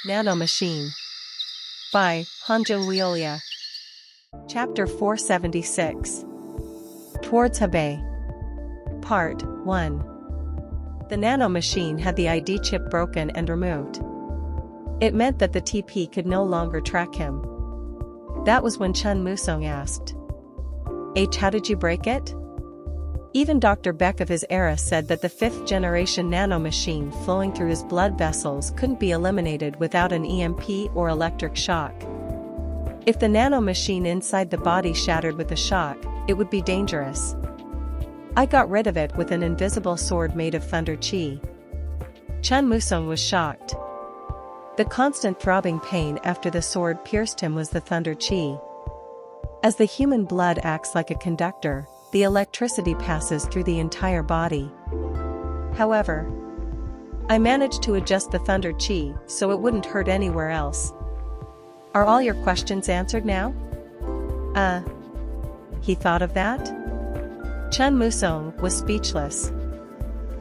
Nano Machine by Hanjo Leolia. Chapter 476. Towards Hebei. Part 1. The Nano Machine had the ID chip broken and removed. It meant that the TP could no longer track him. That was when Chen Musong asked, "H, how did you break it?" Even Dr. Beck of his era said that the 5th-generation nano machine flowing through his blood vessels couldn't be eliminated without an EMP or electric shock. If the nano machine inside the body shattered with a shock, it would be dangerous. I got rid of it with an invisible sword made of thunder chi. Chen Musong was shocked. The constant throbbing pain after the sword pierced him was the thunder chi. As the human blood acts like a conductor, the electricity passes through the entire body. However, I managed to adjust the thunder chi so it wouldn't hurt anywhere else. Are all your questions answered now? He thought of that? Chen Musong was speechless.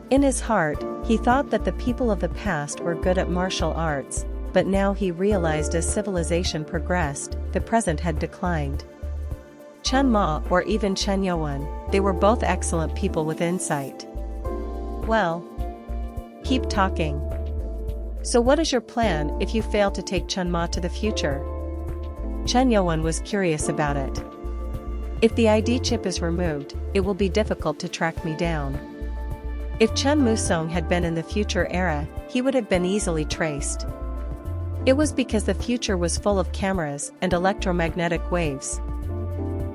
In his heart, he thought that the people of the past were good at martial arts, but now he realized as civilization progressed, the present had declined. Chen Ma or even Chen Youwen, they were both excellent people with insight. Well, keep talking. So what is your plan if you fail to take Chen Ma to the future? Chen Youwen was curious about it. If the ID chip is removed, it will be difficult to track me down. If Chen Musong had been in the future era, he would have been easily traced. It was because the future was full of cameras and electromagnetic waves.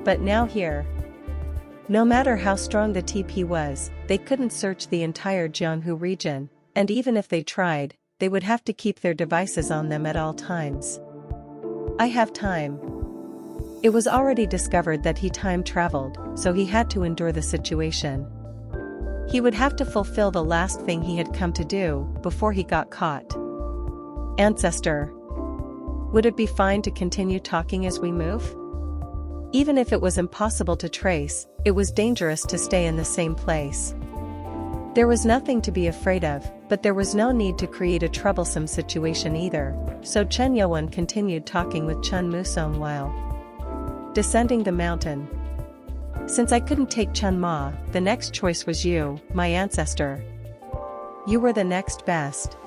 But now here, no matter how strong the TP was, they couldn't search the entire Jianghu region, and even if they tried, they would have to keep their devices on them at all times. I have time. It was already discovered that he time traveled, so he had to endure the situation. He would have to fulfill the last thing he had come to do before he got caught. Ancestor. Would it be fine to continue talking as we move? Even if it was impossible to trace, it was dangerous to stay in the same place. There was nothing to be afraid of, but there was no need to create a troublesome situation either, so Chen Youwen continued talking with Chen Musong while descending the mountain. Since I couldn't take Chen Ma, the next choice was you, my ancestor. You were the next best.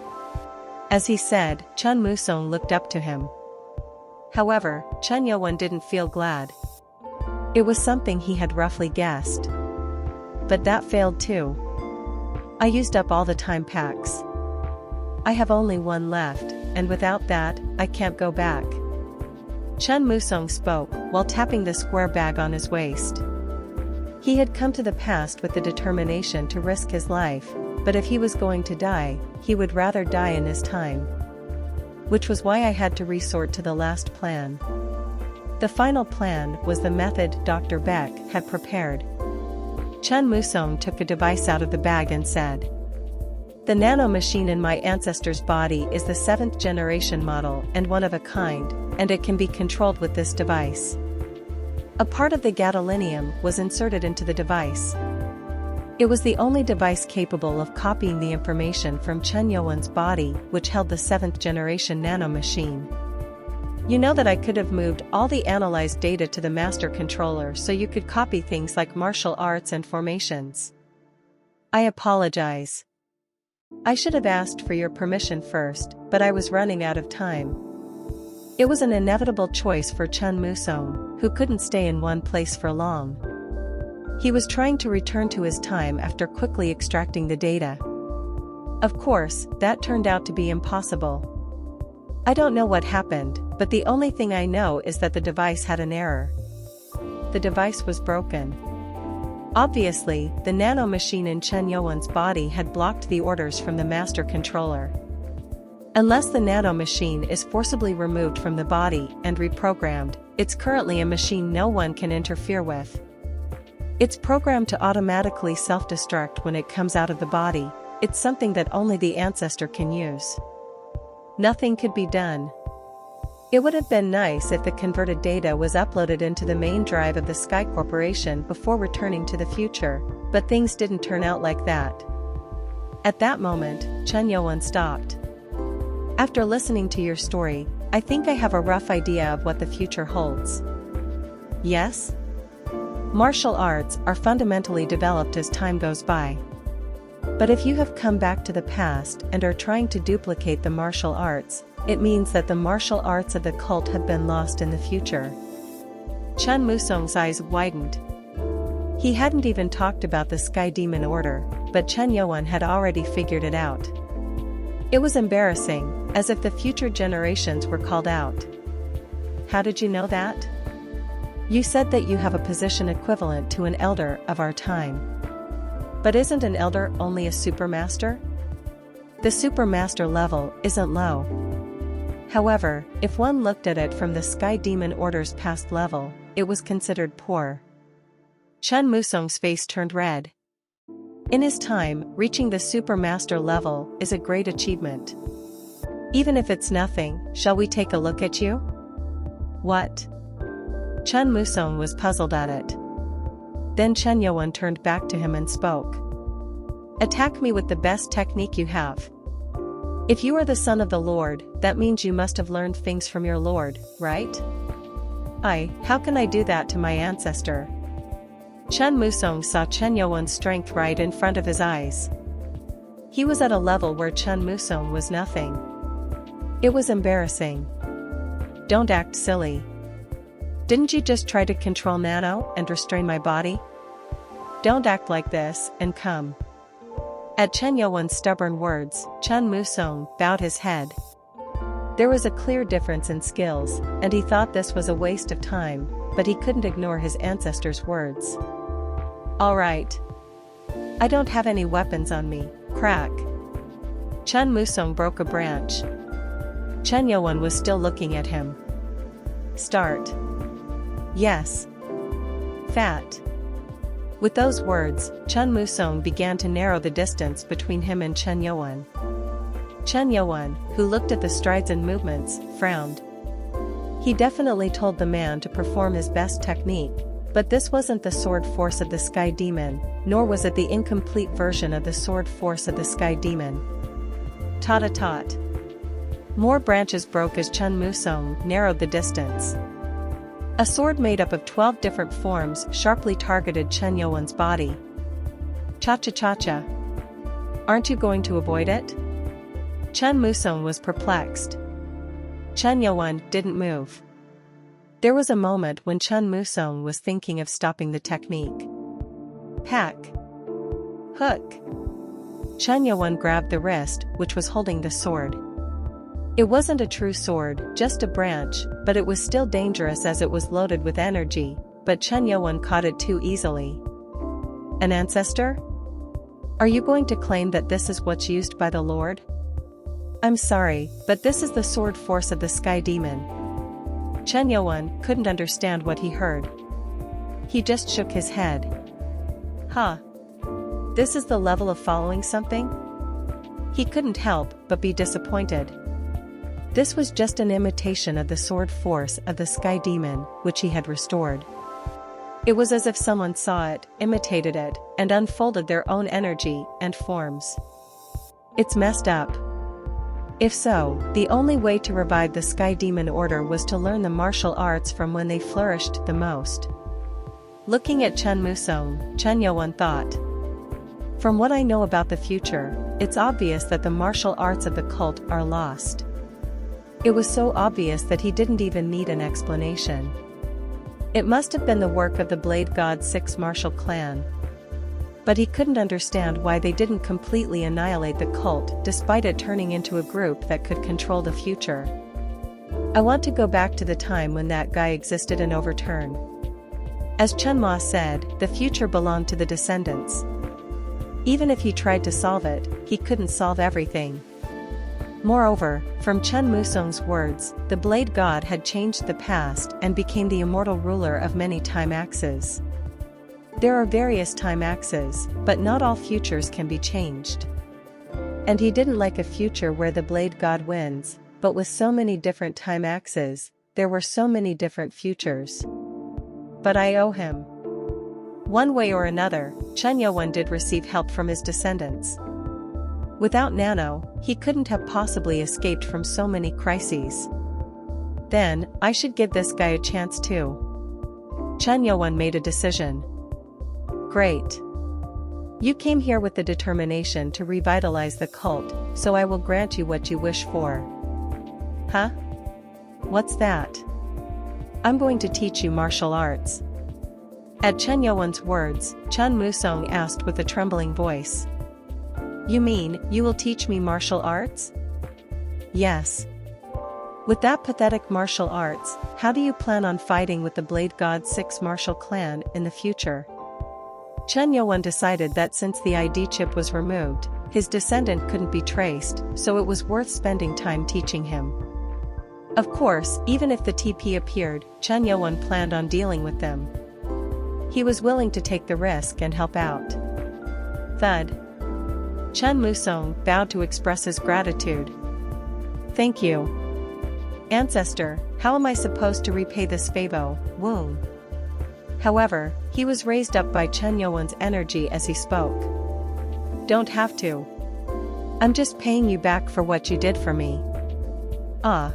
As he said, Chen Musong looked up to him. However, Chen Youwen didn't feel glad. It was something he had roughly guessed. But that failed too. I used up all the time packs. I have only one left, and without that, I can't go back. Chen Musong spoke, while tapping the square bag on his waist. He had come to the past with the determination to risk his life, but if he was going to die, he would rather die in his time. Which was why I had to resort to the last plan. The final plan was the method Dr. Beck had prepared. Chen Musong took a device out of the bag and said, "The nano machine in my ancestor's body is the 7th generation model and one of a kind, and it can be controlled with this device." A part of the gadolinium was inserted into the device. It was the only device capable of copying the information from Chen Youwen's body, which held the 7th generation nano machine. You know that I could have moved all the analyzed data to the master controller so you could copy things like martial arts and formations. I apologize. I should have asked for your permission first, but I was running out of time. It was an inevitable choice for Chen Musong, who couldn't stay in one place for long. He was trying to return to his time after quickly extracting the data. Of course, that turned out to be impossible. I don't know what happened, but the only thing I know is that the device had an error. The device was broken. Obviously, the nano machine in Chen Youwen's body had blocked the orders from the master controller. Unless the nano machine is forcibly removed from the body and reprogrammed, it's currently a machine no one can interfere with. It's programmed to automatically self-destruct when it comes out of the body. It's something that only the ancestor can use. Nothing could be done. It would have been nice if the converted data was uploaded into the main drive of the Sky Corporation before returning to the future, but things didn't turn out like that. At that moment, Chen Youwen stopped. After listening to your story, I think I have a rough idea of what the future holds. Yes? Martial arts are fundamentally developed as time goes by. But if you have come back to the past and are trying to duplicate the martial arts, it means that the martial arts of the cult have been lost in the future. Chen Musong's eyes widened. He hadn't even talked about the Sky Demon Order, but Chen Yuan had already figured it out. It was embarrassing, as if the future generations were called out. How did you know that? You said that you have a position equivalent to an elder of our time. But isn't an elder only a supermaster? The supermaster level isn't low. However, if one looked at it from the Sky Demon Order's past level, it was considered poor. Chen Musong's face turned red. In his time, reaching the supermaster level is a great achievement. Even if it's nothing, shall we take a look at you? What? Chen Musong was puzzled at it. Then Chen Yuan turned back to him and spoke. Attack me with the best technique you have. If you are the son of the Lord, that means you must have learned things from your Lord, right? How can I do that to my ancestor? Chen Musong saw Chen Yuan's strength right in front of his eyes. He was at a level where Chen Musong was nothing. It was embarrassing. Don't act silly. Didn't you just try to control Nano and restrain my body? Don't act like this, and come. At Chen Yuan's stubborn words, Chen Musong bowed his head. There was a clear difference in skills, and he thought this was a waste of time, but he couldn't ignore his ancestor's words. All right. I don't have any weapons on me, crack. Chen Musong broke a branch. Chen Yuan was still looking at him. Start. Yes. Fat. With those words, Chen Musong began to narrow the distance between him and Chen Yuan. Chen Yuan, who looked at the strides and movements, frowned. He definitely told the man to perform his best technique, but this wasn't the sword force of the Sky Demon, nor was it the incomplete version of the sword force of the Sky Demon. Tot-a-tot. More branches broke as Chen Musong narrowed the distance. A sword made up of 12 different forms sharply targeted Chen Yuan's body. Cha-cha-cha-cha. Aren't you going to avoid it? Chen Musong was perplexed. Chen Yuan didn't move. There was a moment when Chen Musong was thinking of stopping the technique. Hack. Hook. Chen Yuan grabbed the wrist, which was holding the sword. It wasn't a true sword, just a branch, but it was still dangerous as it was loaded with energy, but Chen Yuan caught it too easily. An ancestor? Are you going to claim that this is what's used by the Lord? I'm sorry, but this is the sword force of the Sky Demon. Chen Yuan couldn't understand what he heard. He just shook his head. Huh. This is the level of following something? He couldn't help but be disappointed. This was just an imitation of the sword force of the Sky Demon, which he had restored. It was as if someone saw it, imitated it, and unfolded their own energy and forms. It's messed up. If so, the only way to revive the Sky Demon Order was to learn the martial arts from when they flourished the most. Looking at Chen Musong, Chen Yuan thought. From what I know about the future, it's obvious that the martial arts of the cult are lost. It was so obvious that he didn't even need an explanation. It must have been the work of the Blade God's 6 martial clan. But he couldn't understand why they didn't completely annihilate the cult despite it turning into a group that could control the future. I want to go back to the time when that guy existed and overturn. As Chen Ma said, the future belonged to the descendants. Even if he tried to solve it, he couldn't solve everything. Moreover, from Chen Musong's words, the Blade God had changed the past and became the immortal ruler of many time axes. There are various time axes, but not all futures can be changed. And he didn't like a future where the Blade God wins, but with so many different time axes, there were so many different futures. But I owe him. One way or another, Chen Yuan did receive help from his descendants. Without Nano, he couldn't have possibly escaped from so many crises. Then, I should give this guy a chance too. Chen Yuan made a decision. Great. You came here with the determination to revitalize the cult, so I will grant you what you wish for. Huh? What's that? I'm going to teach you martial arts. At Chen Yuan's words, Chen Musong asked with a trembling voice. You mean, you will teach me martial arts? Yes. With that pathetic martial arts, how do you plan on fighting with the Blade God's 6 martial clan in the future? Chen Yuan decided that since the ID chip was removed, his descendant couldn't be traced, so it was worth spending time teaching him. Of course, even if the TP appeared, Chen Yuan planned on dealing with them. He was willing to take the risk and help out. Thud. Chen Musong bowed to express his gratitude. Thank you. Ancestor, how am I supposed to repay this favor, Woong? However, he was raised up by Chen Yuan's energy as he spoke. Don't have to. I'm just paying you back for what you did for me. Ah.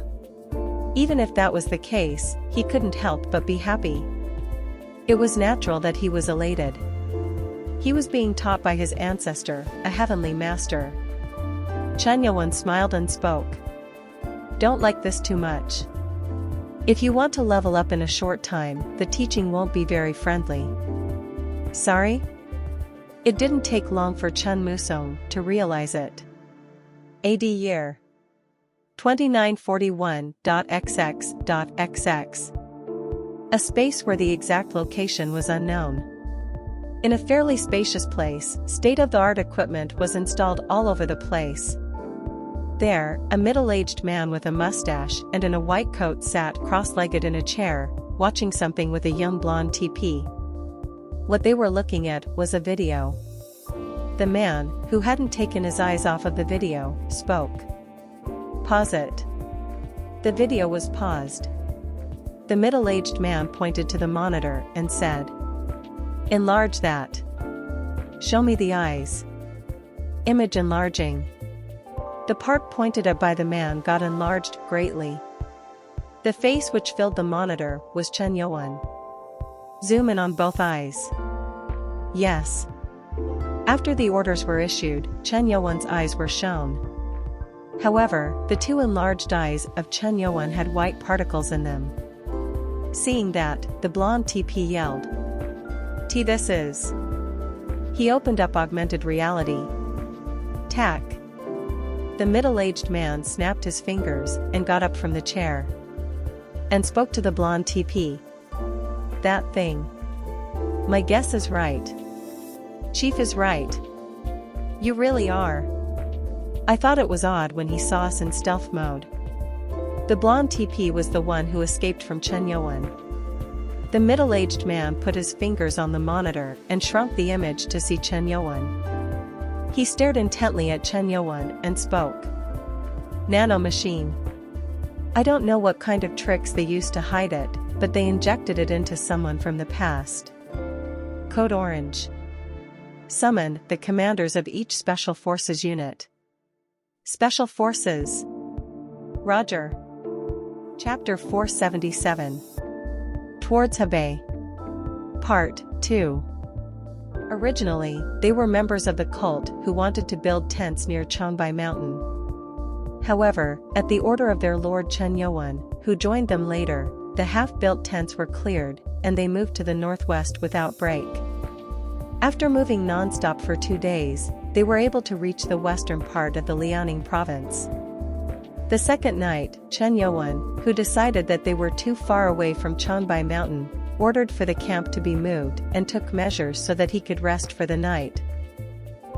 Even if that was the case, he couldn't help but be happy. It was natural that he was elated. He was being taught by his ancestor, a heavenly master. Chen Yuan smiled and spoke. Don't like this too much. If you want to level up in a short time, the teaching won't be very friendly. Sorry? It didn't take long for Chen Musong to realize it. AD year 2941.xx.xx. A space where the exact location was unknown. In a fairly spacious place, state-of-the-art equipment was installed all over the place. There, a middle-aged man with a mustache and in a white coat sat cross-legged in a chair, watching something with a young blonde TP. What they were looking at was a video. The man, who hadn't taken his eyes off of the video, spoke. Pause it. The video was paused. The middle-aged man pointed to the monitor and said, Enlarge that. Show me the eyes. Image enlarging. The part pointed at by the man got enlarged greatly. The face which filled the monitor was Chen Yuan. Zoom in on both eyes. Yes. After the orders were issued, Chen Yuan's eyes were shown. However, the 2 enlarged eyes of Chen Yuan had white particles in them. Seeing that, the blonde TP yelled. T this is. He opened up augmented reality. Tack. The middle-aged man snapped his fingers and got up from the chair. And spoke to the blonde TP. That thing. My guess is right. Chief is right. You really are. I thought it was odd when he saw us in stealth mode. The blonde TP was the one who escaped from Chen Yuan. The middle-aged man put his fingers on the monitor and shrunk the image to see Chen Yuan. He stared intently at Chen Yuan and spoke. Nano machine. I don't know what kind of tricks they used to hide it, but they injected it into someone from the past. Code Orange. Summon the commanders of each Special Forces unit. Special Forces. Roger. Chapter 477. Towards Hebei. Part 2. Originally, they were members of the cult who wanted to build tents near Changbai Mountain. However, at the order of their lord Chen Yuan, who joined them later, the half-built tents were cleared, and they moved to the northwest without break. After moving non-stop for 2 days, they were able to reach the western part of the Liaoning province. The second night, Chen Yuan, who decided that they were too far away from Changbai Mountain, ordered for the camp to be moved and took measures so that he could rest for the night.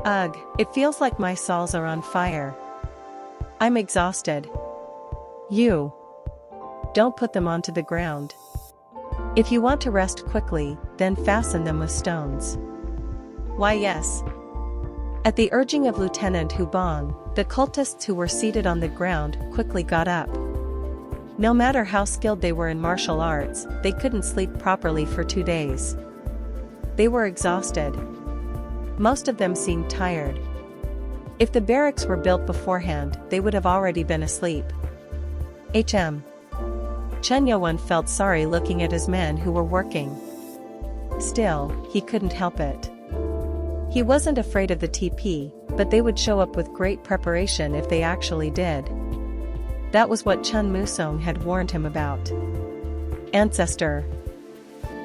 Ugh, it feels like my soles are on fire. I'm exhausted. You. Don't put them onto the ground. If you want to rest quickly, then fasten them with stones. Why yes. At the urging of Lieutenant Hubong, the cultists who were seated on the ground quickly got up. No matter how skilled they were in martial arts, they couldn't sleep properly for 2 days. They were exhausted. Most of them seemed tired. If the barracks were built beforehand, they would have already been asleep. Chen Yuan felt sorry looking at his men who were working. Still, he couldn't help it. He wasn't afraid of the TP, but they would show up with great preparation if they actually did. That was what Chen Musong had warned him about. Ancestor.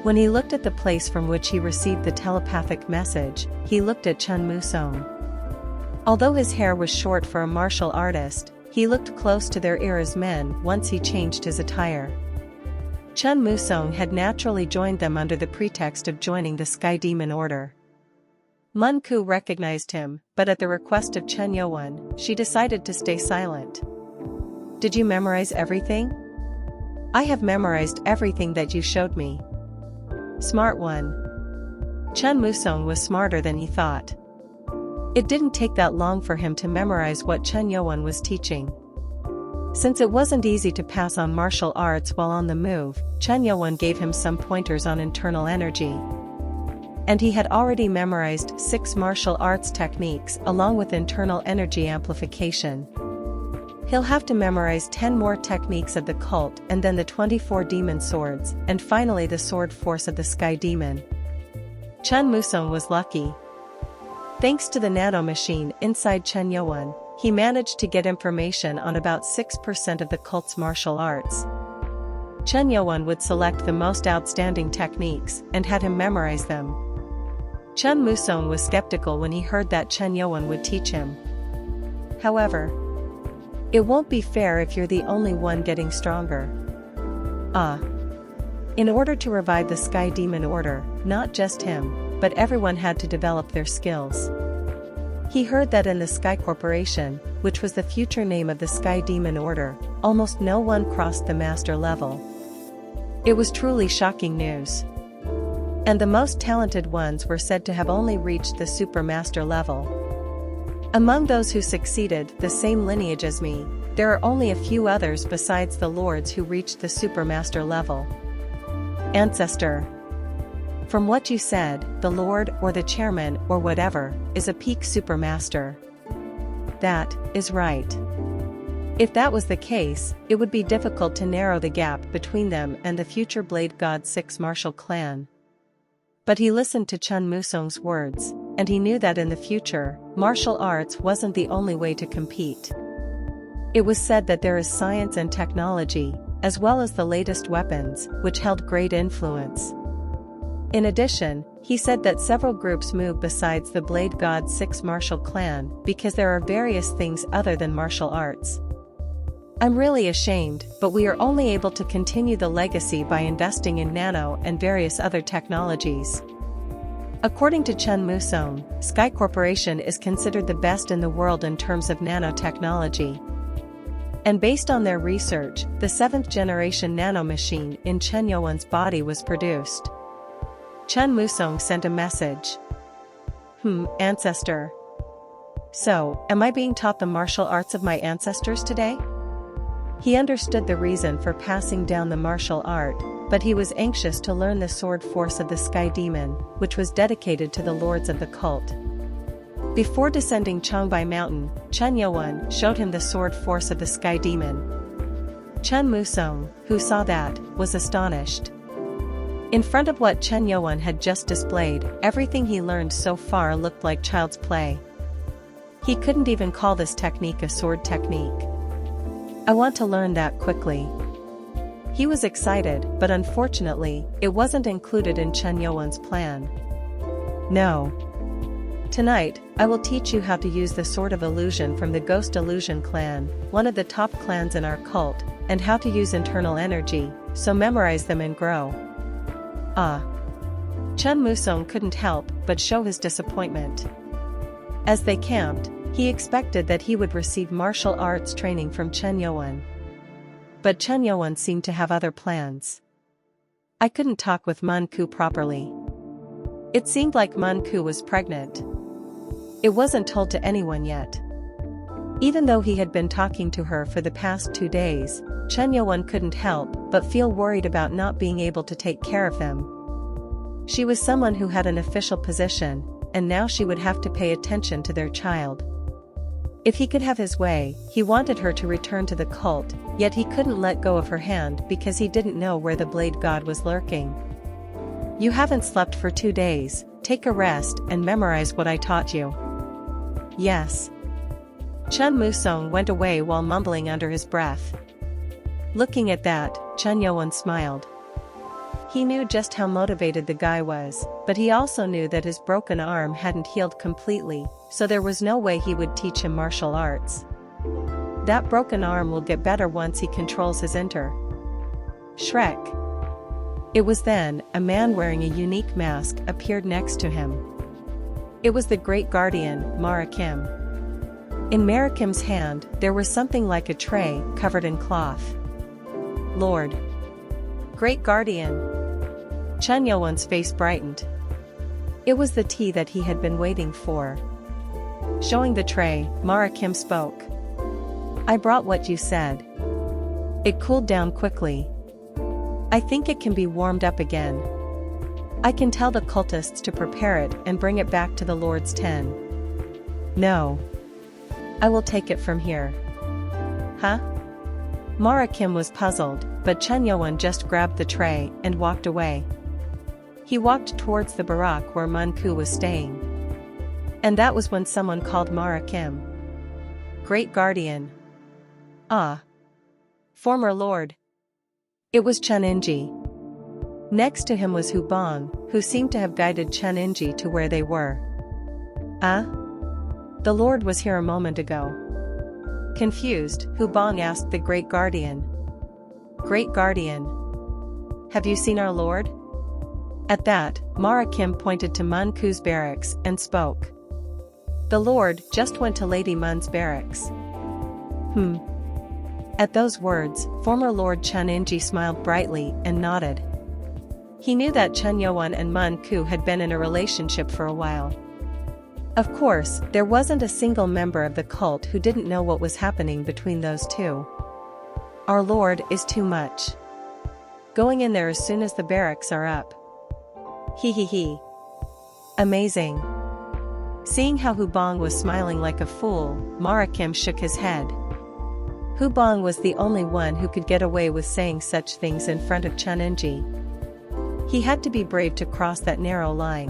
When he looked at the place from which he received the telepathic message, he looked at Chen Musong. Although his hair was short for a martial artist, he looked close to their era's men once he changed his attire. Chen Musong had naturally joined them under the pretext of joining the Sky Demon Order. Mun Ku recognized him, but at the request of Chen Yuan, she decided to stay silent. Did you memorize everything? I have memorized everything that you showed me. Smart one. Chen Musong was smarter than he thought. It didn't take that long for him to memorize what Chen Yuan was teaching. Since it wasn't easy to pass on martial arts while on the move, Chen Yuan gave him some pointers on internal energy. And he had already memorized 6 martial arts techniques along with internal energy amplification. He'll have to memorize 10 more techniques of the cult and then the 24 demon swords, and finally the sword force of the Sky Demon. Chen Musong was lucky. Thanks to the nano machine inside Chen Yuan, he managed to get information on about 6% of the cult's martial arts. Chen Yuan would select the most outstanding techniques and had him memorize them. Chen Musong was skeptical when he heard that Chen Yuan would teach him. However, it won't be fair if you're the only one getting stronger. In order to revive the Sky Demon Order, not just him, but everyone had to develop their skills. He heard that in the Sky Corporation, which was the future name of the Sky Demon Order, almost no one crossed the master level. It was truly shocking news. And the most talented ones were said to have only reached the super master level. Among those who succeeded the same lineage as me, there are only a few others besides the lords who reached the super master level. Ancestor. From what you said, the Lord or the Chairman or whatever is a peak supermaster. That is right. If that was the case, it would be difficult to narrow the gap between them and the future Blade God 6 martial clan. But he listened to Chen Musong's words, and he knew that in the future, martial arts wasn't the only way to compete. It was said that there is science and technology, as well as the latest weapons, which held great influence. In addition, he said that several groups move besides the Blade God 6 martial clan because there are various things other than martial arts. I'm really ashamed, but we are only able to continue the legacy by investing in nano and various other technologies. According to Chen Musong, Sky Corporation is considered the best in the world in terms of nanotechnology. And based on their research, the 7th generation nano machine in Chen Yuan's body was produced. Chen Musong sent a message. Ancestor. So, am I being taught the martial arts of my ancestors today? He understood the reason for passing down the martial art, but he was anxious to learn the sword force of the Sky Demon, which was dedicated to the lords of the cult. Before descending Changbai Mountain, Chen Yuan showed him the sword force of the Sky Demon. Chen Musong, who saw that, was astonished. In front of what Chen Yuan had just displayed, everything he learned so far looked like child's play. He couldn't even call this technique a sword technique. I want to learn that quickly. He was excited, but unfortunately, it wasn't included in Chen Yuan's plan. No. Tonight, I will teach you how to use the Sword of Illusion from the Ghost Illusion clan, one of the top clans in our cult, and how to use internal energy, so memorize them and grow. Chen Musong couldn't help but show his disappointment. As they camped, he expected that he would receive martial arts training from Chen Yuan. But Chen Yuan seemed to have other plans. I couldn't talk with Mun Ku properly. It seemed like Mun Ku was pregnant. It wasn't told to anyone yet. Even though he had been talking to her for the past 2 days, Chen Yuan couldn't help but feel worried about not being able to take care of him. She was someone who had an official position, and now she would have to pay attention to their child. If he could have his way, he wanted her to return to the cult, yet he couldn't let go of her hand because he didn't know where the blade god was lurking. You haven't slept for 2 days, take a rest and memorize what I taught you. Yes. Chen Musong went away while mumbling under his breath. Looking at that, Chen Yuan smiled. He knew just how motivated the guy was, but he also knew that his broken arm hadn't healed completely, so there was no way he would teach him martial arts. That broken arm will get better once he controls his Shrek. It was then, a man wearing a unique mask appeared next to him. It was the great guardian, Mara Kim. In Mara Kim's hand, there was something like a tray covered in cloth. Lord. Great guardian. Chen Yuan's face brightened. It was the tea that he had been waiting for. Showing the tray, Mara Kim spoke. I brought what you said. It cooled down quickly. I think it can be warmed up again. I can tell the cultists to prepare it and bring it back to the Lord's 10. No. I will take it from here. Huh? Mara Kim was puzzled, but Chen Yuan just grabbed the tray and walked away. He walked towards the barack where Mun Ku was staying. And that was when someone called Mara Kim. Great guardian. Ah. Former lord. It was Chen Inji. Next to him was Hu Bong, who seemed to have guided Chen Inji to where they were. The lord was here a moment ago. Confused, Hu Bong asked the great guardian. Great guardian. Have you seen our lord? At that, Mara Kim pointed to Mun Ku's barracks and spoke. The lord just went to Lady Mun's barracks. At those words, former Lord Chen Inji smiled brightly and nodded. He knew that Chen Yuan and Mun Ku had been in a relationship for a while. Of course, there wasn't a single member of the cult who didn't know what was happening between those two. Our lord is too much. Going in there as soon as the barracks are up. He. Amazing. Seeing how Hu Bong was smiling like a fool, Mara Kim shook his head. Hu Bong was the only one who could get away with saying such things in front of Chen Inji. He had to be brave to cross that narrow line.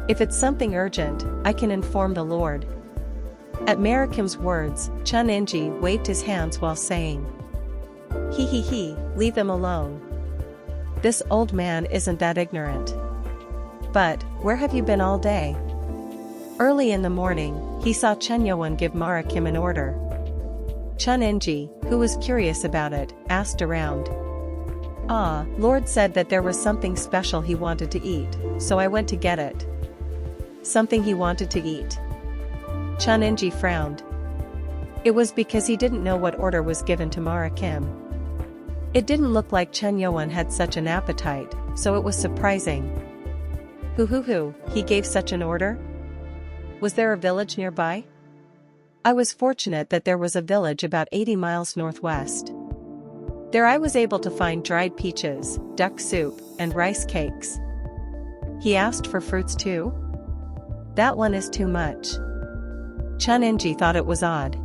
If it's something urgent, I can inform the Lord. At Mara Kim's words, Chen Inji waved his hands while saying. He, leave them alone. This old man isn't that ignorant. But, where have you been all day? Early in the morning, he saw Chen Yuan give Mara Kim an order. Chen Inji, who was curious about it, asked around. Lord said that there was something special he wanted to eat, so I went to get it. Something he wanted to eat. Chen Inji frowned. It was because he didn't know what order was given to Mara Kim. It didn't look like Chen Yuan had such an appetite, so it was surprising. Who, he gave such an order? Was there a village nearby? I was fortunate that there was a village about 80 miles northwest. There I was able to find dried peaches, duck soup, and rice cakes. He asked for fruits too? That one is too much. Chen Inji thought it was odd.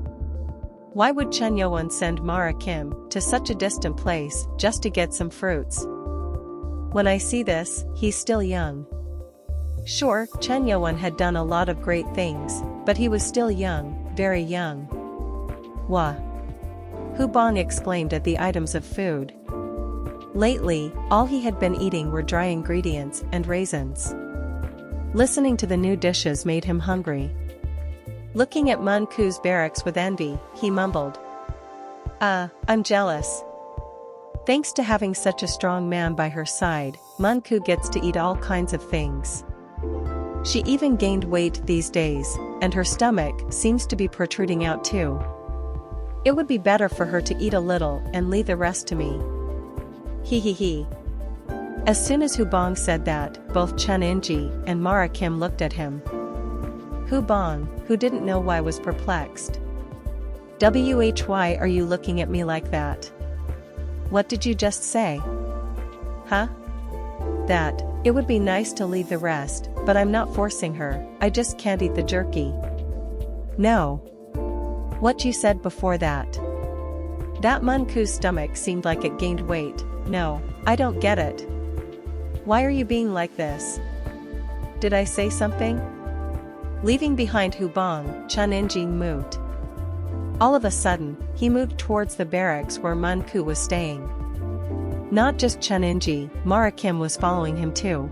Why would Chen Yuan send Mara Kim to such a distant place just to get some fruits? When I see this, he's still young. Sure, Chen Yuan had done a lot of great things, but he was still young, very young. Wah! Hu Bong exclaimed at the items of food. Lately, all he had been eating were dry ingredients and raisins. Listening to the new dishes made him hungry. Looking at Mun Ku's barracks with envy, he mumbled. I'm jealous. Thanks to having such a strong man by her side, Mun Ku gets to eat all kinds of things. She even gained weight these days, and her stomach seems to be protruding out too. It would be better for her to eat a little and leave the rest to me. He. As soon as Hu Bong said that, both Chen Inji and Mara Kim looked at him. Hu Bong, who didn't know why, was perplexed. Why are you looking at me like that? What did you just say? Huh? That, it would be nice to leave the rest, but I'm not forcing her, I just can't eat the jerky. No. What you said before that. That Manku's stomach seemed like it gained weight. No, I don't get it. Why are you being like this? Did I say something? Leaving behind Hubong, Chen Enji moved. All of a sudden, he moved towards the barracks where Manku was staying. Not just Chen Enji, Mara Kim was following him too.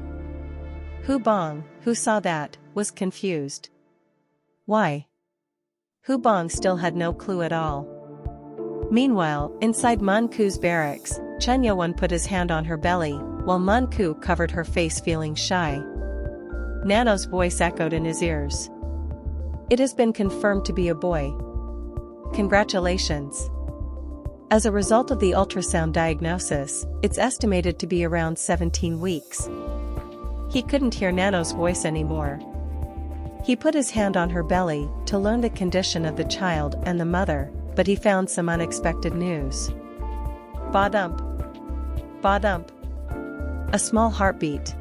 Hubong, who saw that, was confused. Why? Hubong still had no clue at all. Meanwhile, inside Manku's barracks, Chen Youwen put his hand on her belly, while Manku covered her face feeling shy. Nano's voice echoed in his ears. It has been confirmed to be a boy. Congratulations. As a result of the ultrasound diagnosis, it's estimated to be around 17 weeks. He couldn't hear Nano's voice anymore. He put his hand on her belly to learn the condition of the child and the mother, but he found some unexpected news. Ba-dump. Ba-dump. A small heartbeat.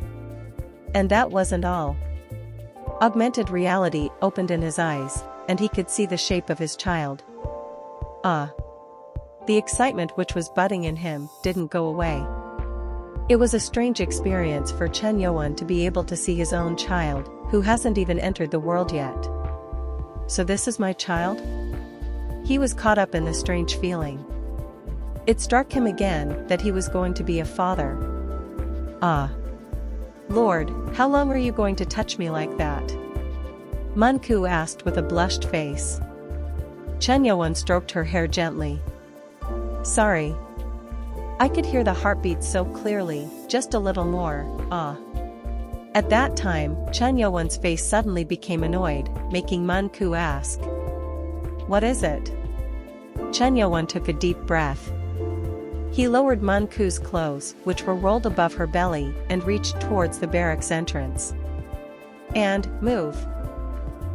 And that wasn't all. Augmented reality opened in his eyes, and he could see the shape of his child. The excitement which was budding in him didn't go away. It was a strange experience for Chen Youwen to be able to see his own child, who hasn't even entered the world yet. So this is my child? He was caught up in the strange feeling. It struck him again that he was going to be a father. Lord, how long are you going to touch me like that? Manku asked with a blushed face. Chen Youwen stroked her hair gently. Sorry. I could hear the heartbeat so clearly, just a little more, At that time, Chen Youwen's face suddenly became annoyed, making Manku ask. What is it? Chen Youwen took a deep breath. He lowered Manku's clothes, which were rolled above her belly, and reached towards the barracks entrance. And, move.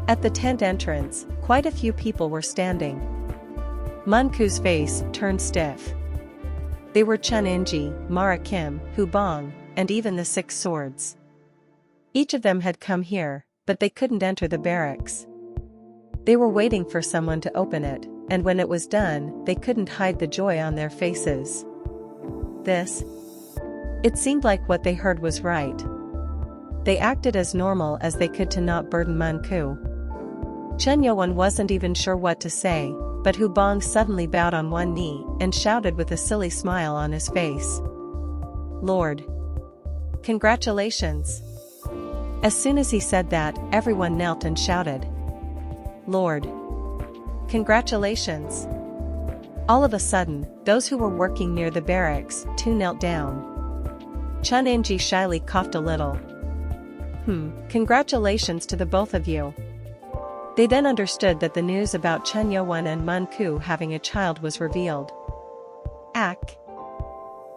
At the tent entrance, quite a few people were standing. Manku's face turned stiff. They were Chen Enji, Mara Kim, Hubong, and even the 6 swords. Each of them had come here, but they couldn't enter the barracks. They were waiting for someone to open it, and when it was done, they couldn't hide the joy on their faces. It seemed like what they heard was right. They acted as normal as they could to not burden Manku. Chen Youwen wasn't even sure what to say, but Hubong suddenly bowed on one knee and shouted with a silly smile on his face. Lord! Congratulations! As soon as he said that, everyone knelt and shouted. Lord! Congratulations! All of a sudden, those who were working near the barracks, too knelt down. Chen Enji shyly coughed a little. Congratulations to the both of you. They then understood that the news about Chen Youwen and Manku having a child was revealed.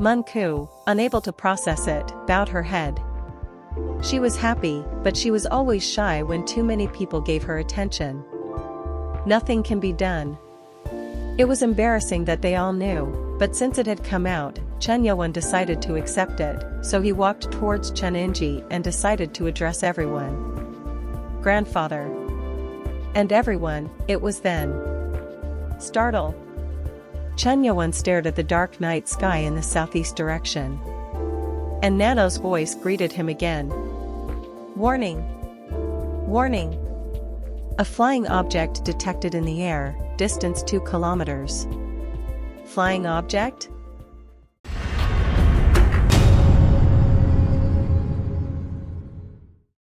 Manku, unable to process it, bowed her head. She was happy, but she was always shy when too many people gave her attention. Nothing can be done. It was embarrassing that they all knew, but since it had come out, Chen Youwen decided to accept it, so he walked towards Chen Enji and decided to address everyone. Grandfather. And everyone, it was then. Startle. Chen Youwen stared at the dark night sky in the southeast direction. And Nano's voice greeted him again. Warning! Warning! A flying object detected in the air, distance 2 kilometers. Flying object?